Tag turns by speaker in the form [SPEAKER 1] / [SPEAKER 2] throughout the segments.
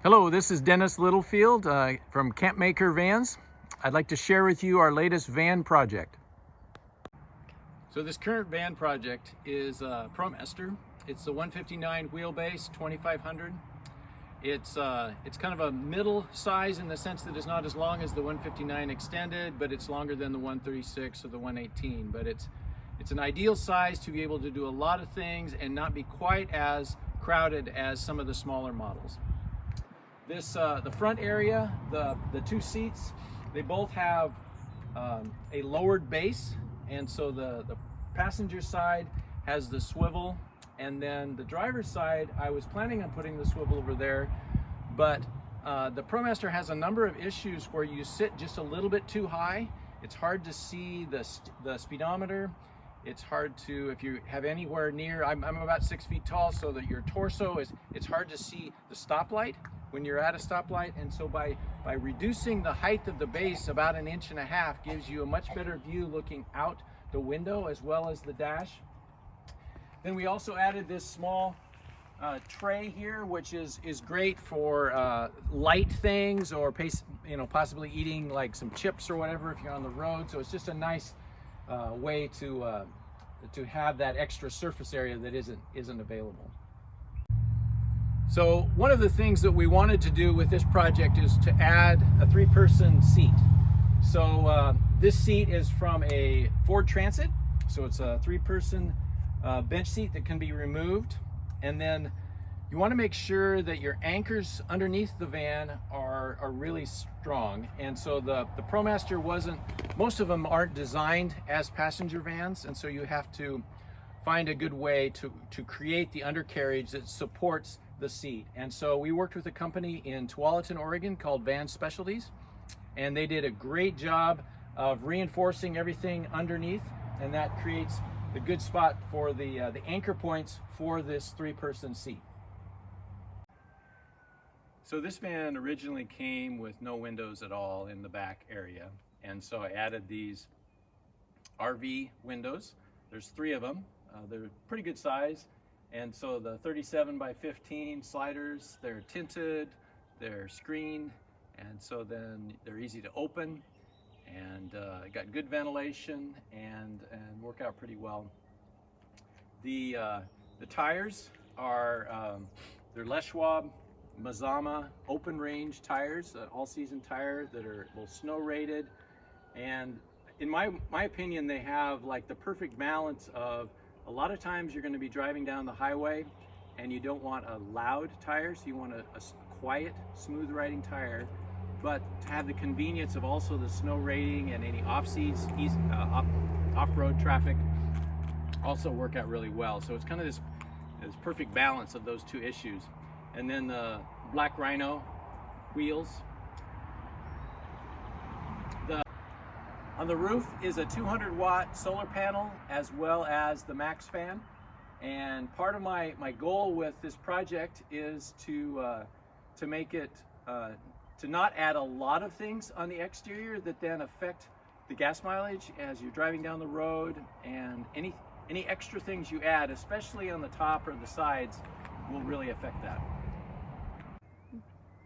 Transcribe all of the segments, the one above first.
[SPEAKER 1] Hello, this is Dennis Littlefield from CampMaker Vans. I'd like to share with you our latest van project. So this current van project is ProMaster. It's the 159 wheelbase 2500. It's kind of a middle size in the sense that it's not as long as the 159 extended, but it's longer than the 136 or the 118. But it's an ideal size to be able to do a lot of things and not be quite as crowded as some of the smaller models. This the front area, the two seats, they both have a lowered base, and so the passenger side has the swivel, and then the driver's side, I was planning on putting the swivel over there, but the ProMaster has a number of issues where you sit just a little bit too high. It's hard to see the speedometer. It's hard to, if you have anywhere near, I'm about 6 feet tall, so that your torso it's hard to see the stoplight when you're at a stoplight. And so by reducing the height of the base about 1.5 inches gives you a much better view looking out the window as well as the dash. Then we also added this small tray here, which is great for light things, or possibly eating like some chips or whatever if you're on the road. So it's just a nice way to have that extra surface area that isn't available. So one of the things that we wanted to do with this project is to add a 3-person seat. So this seat is from a Ford Transit, so it's a 3-person bench seat that can be removed. And then you want to make sure that your anchors underneath the van are really strong. And so the ProMaster most of them aren't designed as passenger vans, and so you have to find a good way to create the undercarriage that supports the seat. And so we worked with a company in Tualatin, Oregon called Van Specialties, and they did a great job of reinforcing everything underneath, and that creates the good spot for the anchor points for this 3-person seat. So this van originally came with no windows at all in the back area, and so I added these RV windows. There's 3 of them. They're pretty good size, and so the 37 by 15 sliders, they're tinted, they're screened, and so then they're easy to open, and got good ventilation and work out pretty well. The tires are they're Les Schwab Mazama open range tires, all-season tire that are a little snow rated, and in my opinion they have like the perfect balance of, a lot of times you're going to be driving down the highway and you don't want a loud tire, so you want a quiet, smooth riding tire, but to have the convenience of also the snow rating and any off-road traffic also work out really well. So it's kind of this perfect balance of those two issues. And then the Black Rhino wheels. On the roof is a 200-watt solar panel as well as the max fan. And part of my goal with this project is to make it, to not add a lot of things on the exterior that then affect the gas mileage as you're driving down the road, and any extra things you add, especially on the top or the sides, will really affect that.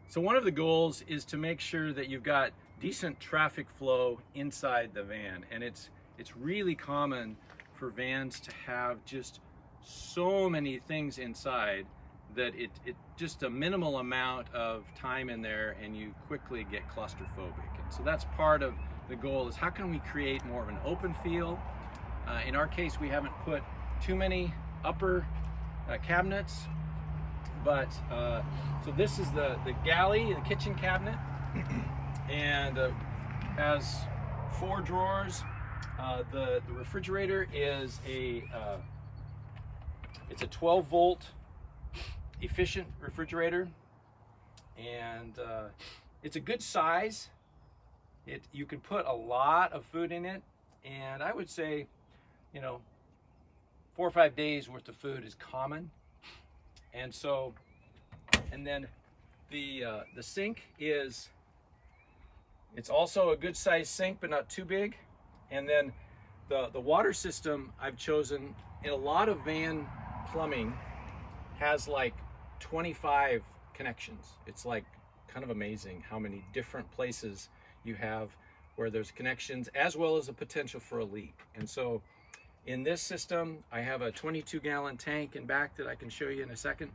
[SPEAKER 1] So one of the goals is to make sure that you've got decent traffic flow inside the van, and it's really common for vans to have just so many things inside that it just a minimal amount of time in there and you quickly get claustrophobic. And so that's part of the goal, is how can we create more of an open feel. In our case, we haven't put too many upper cabinets, but so this is the galley, the kitchen cabinet, and has 4 drawers. The refrigerator is it's a 12-volt efficient refrigerator, and it's a good size. You can put a lot of food in it, and I would say, 4 or 5 days worth of food is common. And so, and then the sink it's also a good size sink, but not too big. And then the water system I've chosen, in a lot of van plumbing, has like 25 connections. It's like kind of amazing how many different places you have where there's connections, as well as a potential for a leak. And so in this system, I have a 22-gallon tank in back that I can show you in a second,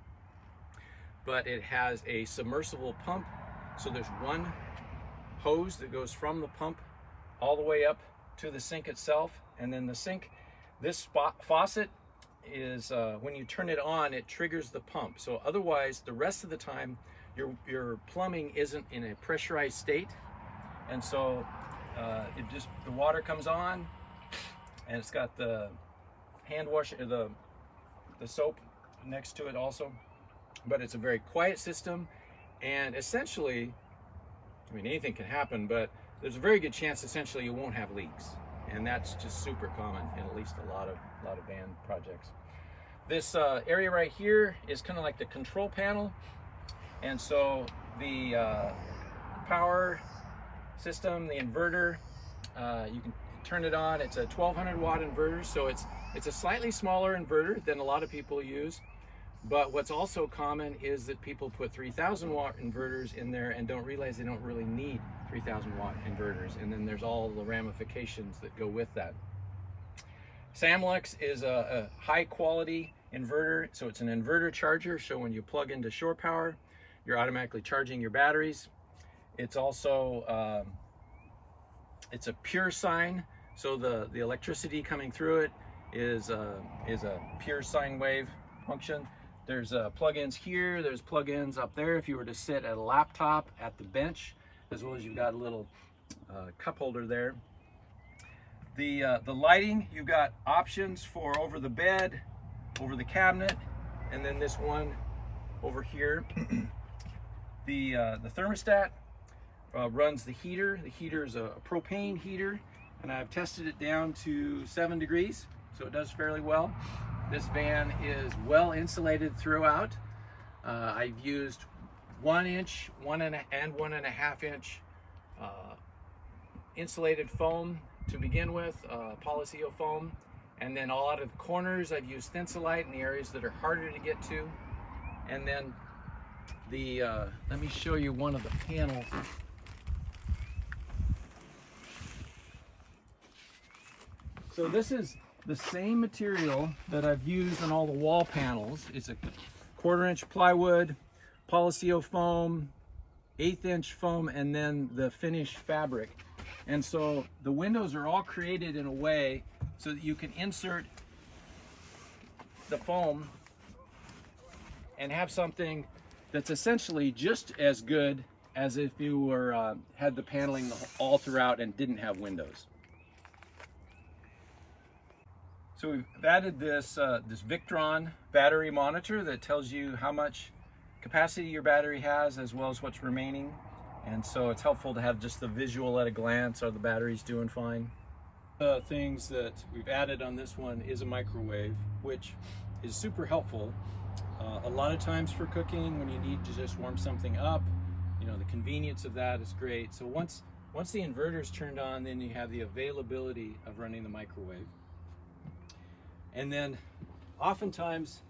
[SPEAKER 1] but it has a submersible pump. So there's one hose that goes from the pump all the way up to the sink itself. And then the sink, this faucet is, when you turn it on, it triggers the pump. So otherwise, the rest of the time, your plumbing isn't in a pressurized state. And so the water comes on, and it's got the hand wash, the soap next to it also. But it's a very quiet system, and essentially, I mean, anything can happen, but there's a very good chance essentially you won't have leaks. And that's just super common in at least a lot of van projects. This area right here is kind of like the control panel. And so the power system, the inverter, you can turn it on. It's a 1200 watt inverter, so it's a slightly smaller inverter than a lot of people use. But what's also common is that people put 3000 watt inverters in there and don't realize they don't really need 3000 watt inverters. And then there's all the ramifications that go with that. Samlex is a high quality inverter. So it's an inverter charger. So when you plug into shore power, you're automatically charging your batteries. It's also, it's a pure sine. So the electricity coming through it is a pure sine wave function. There's plugins here, there's plugins up there if you were to sit at a laptop at the bench, as well as you've got a little cup holder there. The lighting, you've got options for over the bed, over the cabinet, and then this one over here. The thermostat runs the heater. The heater is a propane heater, and I've tested it down to 7 degrees, so it does fairly well. This van is well insulated throughout. I've used 1 inch, 1.5 inch insulated foam to begin with, Polyseal foam. And then all out of the corners, I've used Thinsulite in the areas that are harder to get to. And then let me show you one of the panels. So this is the same material that I've used on all the wall panels. It's a 1/4 inch plywood, Polyseal foam, 1/8 inch foam, and then the finished fabric. And so the windows are all created in a way so that you can insert the foam and have something that's essentially just as good as if you were had the paneling all throughout and didn't have windows. So we've added this Victron battery monitor that tells you how much capacity your battery has as well as what's remaining. And so it's helpful to have just the visual at a glance. Are the batteries doing fine? The things that we've added on this one is a microwave, which is super helpful. A lot of times for cooking, when you need to just warm something up, you know, the convenience of that is great. So once the inverter's turned on, then you have the availability of running the microwave. And then oftentimes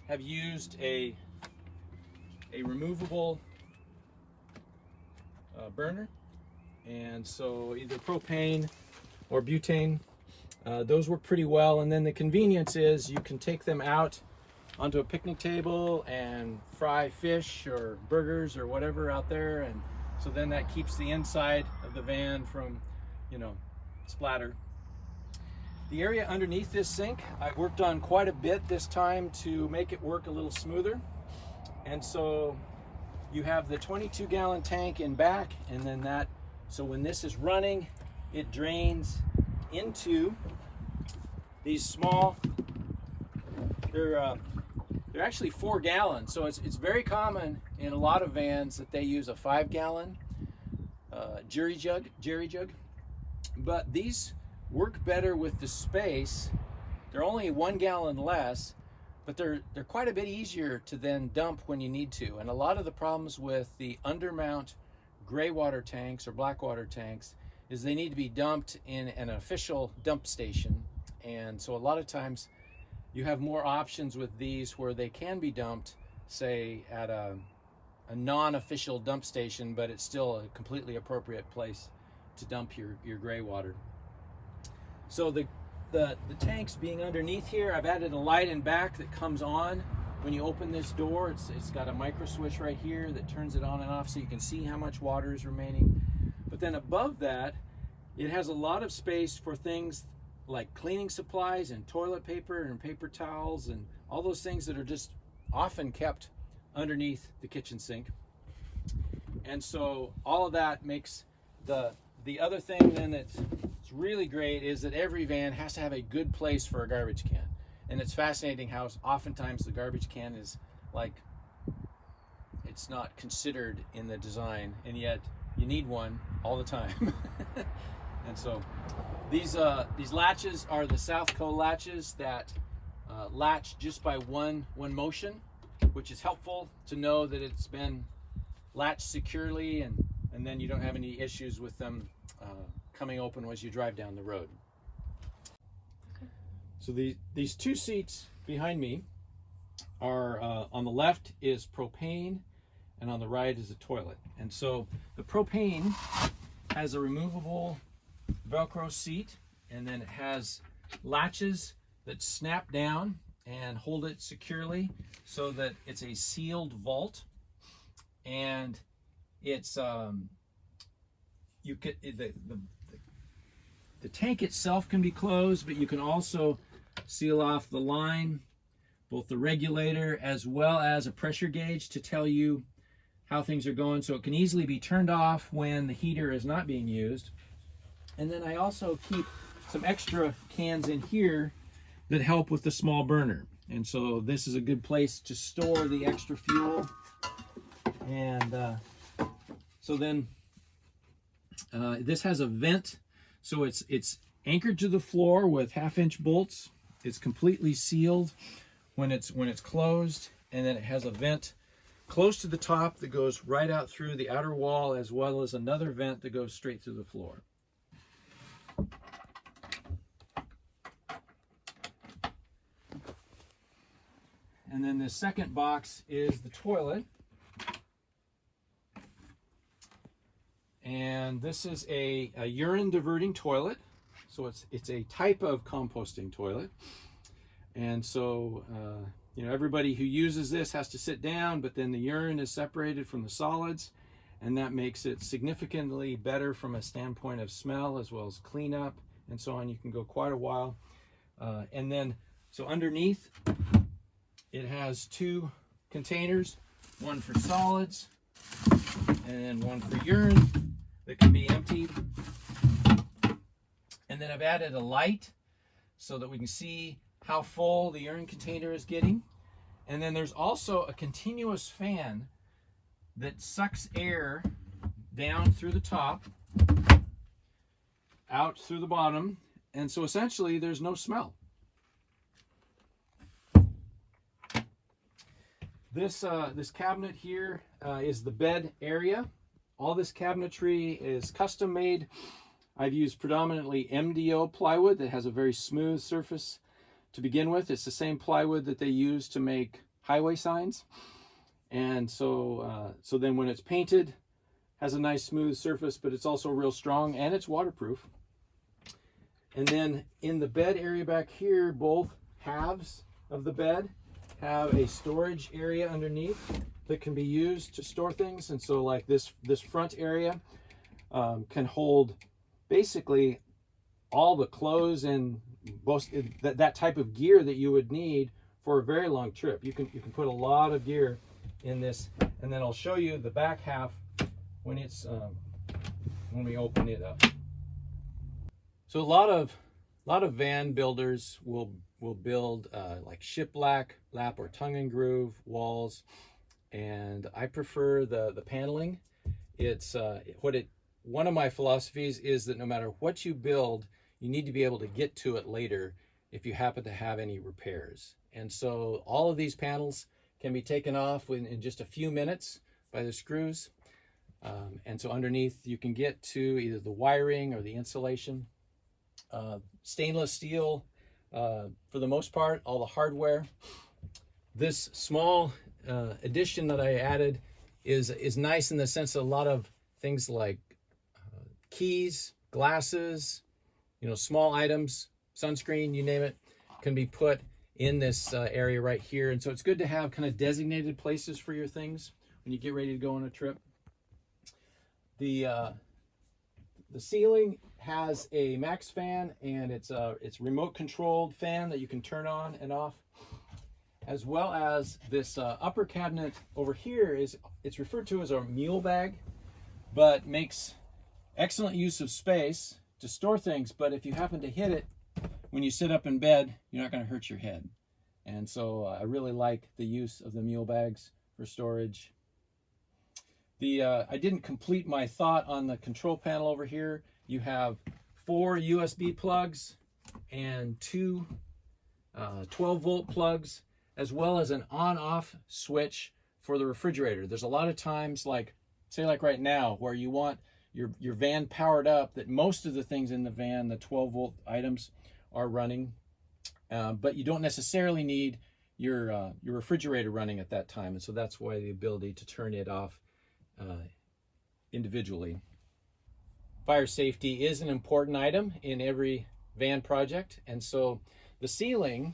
[SPEAKER 1] have used a removable burner. And so either propane or butane, those work pretty well. And then the convenience is you can take them out onto a picnic table and fry fish or burgers or whatever out there. And so then that keeps the inside of the van from, you know, splatter. The area underneath this sink, I've worked on quite a bit this time to make it work a little smoother. And so you have the 22-gallon tank in back, and then so when this is running, it drains into these small, they're actually 4 gallons. So it's very common in a lot of vans that they use a 5-gallon jerry jug. But these work better with the space. They're only 1 gallon less, but they're quite a bit easier to then dump when you need to. And a lot of the problems with the undermount gray water tanks or black water tanks is they need to be dumped in an official dump station. And so a lot of times you have more options with these where they can be dumped say, at a non-official dump station, but it's still a completely appropriate place to dump your gray water. So the tanks being underneath here, I've added a light in back that comes on when you open this door. It's got a micro switch right here that turns it on and off so you can see how much water is remaining. But then above that, it has a lot of space for things like cleaning supplies and toilet paper and paper towels and all those things that are just often kept underneath the kitchen sink. And so all of that makes the other thing then that's really great is that every van has to have a good place for a garbage can. And it's fascinating how oftentimes the garbage can is like, it's not considered in the design, and yet you need one all the time. And so these latches are the Southco latches that latch just by one motion, which is helpful to know that it's been latched securely, and then you don't have any issues with them coming open as you drive down the road. So these two seats behind me are, on the left is propane, and on the right is a toilet. And so the propane has a removable Velcro seat, and then it has latches that snap down and hold it securely so that it's a sealed vault. And it's you could the tank itself can be closed, but you can also seal off the line, both the regulator as well as a pressure gauge to tell you how things are going, so it can easily be turned off when the heater is not being used. And then I also keep some extra cans in here that help with the small burner. And so this is a good place to store the extra fuel. And so then this has a vent, so it's anchored to the floor with 1/2-inch bolts. It's completely sealed when it's closed, and then it has a vent close to the top that goes right out through the outer wall, as well as another vent that goes straight through the floor. And then the second box is the toilet. And this is a urine diverting toilet. So it's a type of composting toilet. And so, you know, everybody who uses this has to sit down, but then the urine is separated from the solids, and that makes it significantly better from a standpoint of smell as well as cleanup and so on. You can go quite a while. And then, so underneath, it has two containers, one for solids and then one for urine that can be emptied. And then I've added a light so that we can see how full the urine container is getting. And then there's also a continuous fan that sucks air down through the top, out through the bottom, and so essentially there's no smell. This cabinet here is the bed area. All this cabinetry is custom made. I've used predominantly MDO plywood that has a very smooth surface to begin with. It's the same plywood that they use to make highway signs. And so then when it's painted, has a nice smooth surface, but it's also real strong and it's waterproof. And then in the bed area back here, both halves of the bed have a storage area underneath that can be used to store things. And so like this front area can hold basically all the clothes and that type of gear that you would need for a very long trip. You can put a lot of gear in this, and then I'll show you the back half when it's when we open it up. So a lot of van builders will build like shiplap or tongue and groove walls, and I prefer the paneling. It's one of my philosophies is that no matter what you build, you need to be able to get to it later if you happen to have any repairs. And so all of these panels can be taken off in just a few minutes by the screws. And so underneath you can get to either the wiring or the insulation. Stainless steel, for the most part, all the hardware. This small addition that I added is nice in the sense that a lot of things like keys, glasses, small items, sunscreen, you name it, can be put in this area right here. And so it's good to have kind of designated places for your things when you get ready to go on a trip. The ceiling has a max fan, and it's remote controlled fan that you can turn on and off, as well as this upper cabinet over here it's referred to as a mule bag, but makes excellent use of space to store things. But if you happen to hit it when you sit up in bed, you're not going to hurt your head. And so I really like the use of the mule bags for storage. I didn't complete my thought on the control panel over here. You have 4 USB plugs and 2 12-volt plugs, as well as an on-off switch for the refrigerator. There's a lot of times, like right now, where you want your van powered up, that most of the things in the van, the 12-volt items, are running, but you don't necessarily need your refrigerator running at that time. And so that's why the ability to turn it off individually. Fire safety is an important item in every van project, and so the ceiling,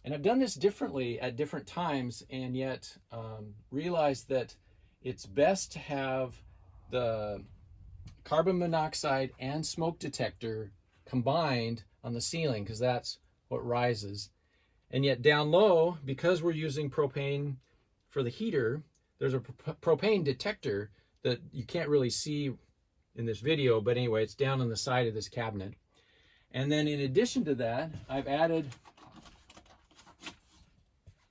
[SPEAKER 1] and I've done this differently at different times, and yet realized that it's best to have the carbon monoxide and smoke detector combined on the ceiling, because that's what rises. And yet down low, because we're using propane for the heater, there's a propane detector that you can't really see in this video, but anyway, it's down on the side of this cabinet. And then in addition to that, I've added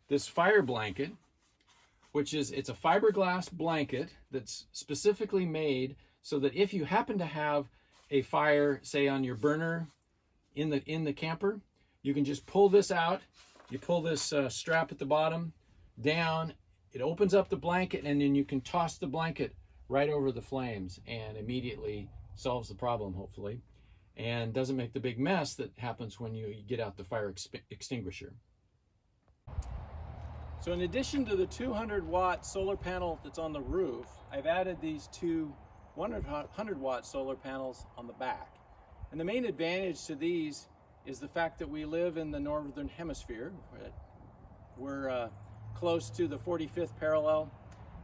[SPEAKER 1] this fire blanket, it's a fiberglass blanket that's specifically made so that if you happen to have a fire, say on your burner in the camper, you can just pull this out. You pull this strap at the bottom down, it opens up the blanket, and then you can toss the blanket right over the flames and immediately solves the problem, hopefully, and doesn't make the big mess that happens when you get out the fire extinguisher. So in addition to the 200-watt solar panel that's on the roof, I've added these 2 100-watt solar panels on the back. And the main advantage to these is the fact that we live in the northern hemisphere. We're close to the 45th parallel.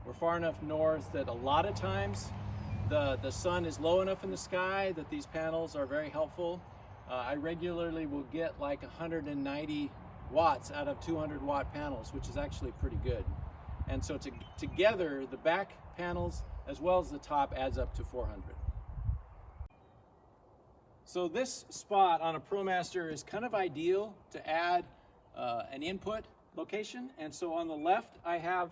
[SPEAKER 1] We're far enough north that a lot of times the sun is low enough in the sky that these panels are very helpful. I regularly will get like 190 watts out of 200-watt panels, which is actually pretty good. And so together, the back panels as well as the top adds up to 400. So this spot on a ProMaster is kind of ideal to add an input location. And so on the left, I have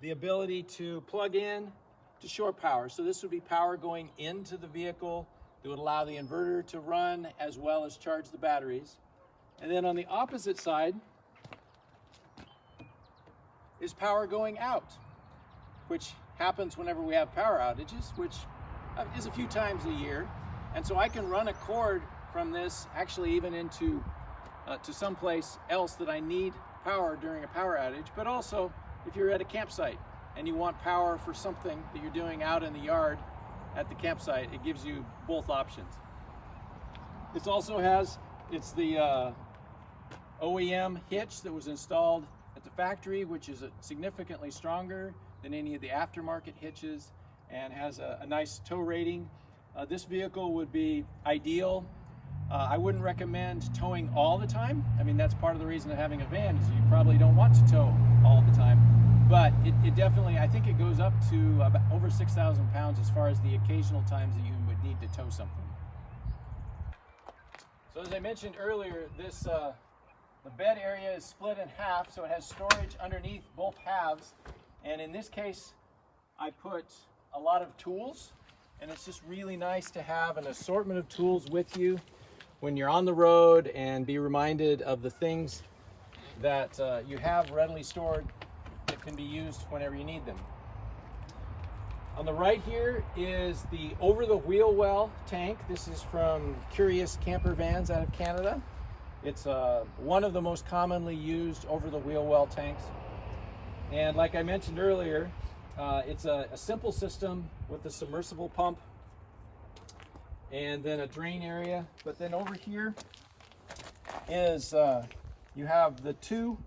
[SPEAKER 1] the ability to plug in to shore power. So this would be power going into the vehicle that would allow the inverter to run as well as charge the batteries. And then on the opposite side is power going out, which happens whenever we have power outages, which is a few times a year. And so I can run a cord from this actually even into to someplace else that I need power during a power outage, but also if you're at a campsite and you want power for something that you're doing out in the yard at the campsite, it gives you both options. This also has, it's the OEM hitch that was installed at the factory, which is significantly stronger than any of the aftermarket hitches and has a nice tow rating. This vehicle would be ideal. I wouldn't recommend towing all the time. I mean, that's part of the reason of having a van is you probably don't want to tow all the time. But it definitely, I think it goes up to about over 6,000 pounds as far as the occasional times that you would need to tow something. So as I mentioned earlier, this the bed area is split in half, so it has storage underneath both halves. And in this case, I put a lot of tools, and it's just really nice to have an assortment of tools with you when you're on the road and be reminded of the things that you have readily stored that can be used whenever you need them. On the right here is the over-the-wheel well tank. This is from Curious Camper Vans out of Canada. It's one of the most commonly used over-the-wheel well tanks. And like I mentioned earlier, it's a simple system with a submersible pump and then a drain area. But then over here is you have the two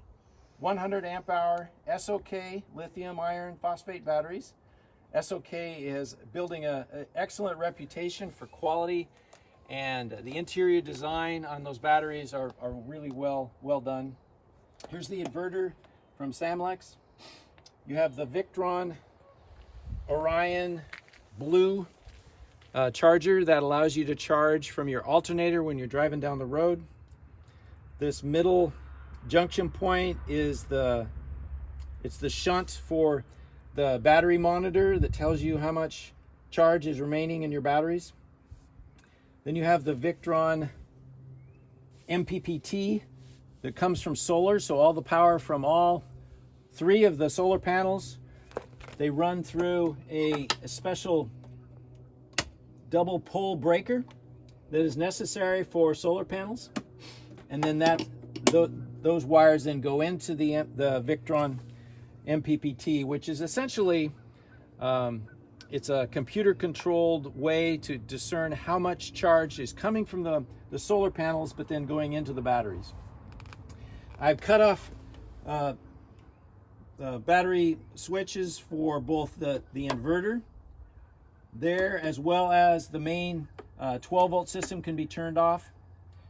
[SPEAKER 1] 100 amp hour SOK lithium iron phosphate batteries. SOK is building an excellent reputation for quality, and the interior design on those batteries are really well done. Here's the inverter from Samlex. You have the Victron Orion Blue charger that allows you to charge from your alternator when you're driving down the road. This middle junction point is the shunt for the battery monitor that tells you how much charge is remaining in your batteries. Then you have the Victron MPPT that comes from solar, so all the power from all three of the solar panels, they run through a special double pole breaker that is necessary for solar panels, and then those wires then go into the Victron MPPT, which is essentially it's a computer-controlled way to discern how much charge is coming from the solar panels, but then going into the batteries. I've cut off battery switches for both the inverter there, as well as the main 12-volt system can be turned off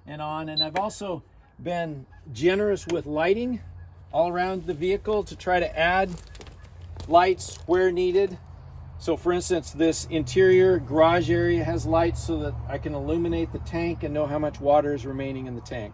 [SPEAKER 1] and on. And I've also been generous with lighting all around the vehicle to try to add lights where needed. So for instance, this interior garage area has lights so that I can illuminate the tank and know how much water is remaining in the tank.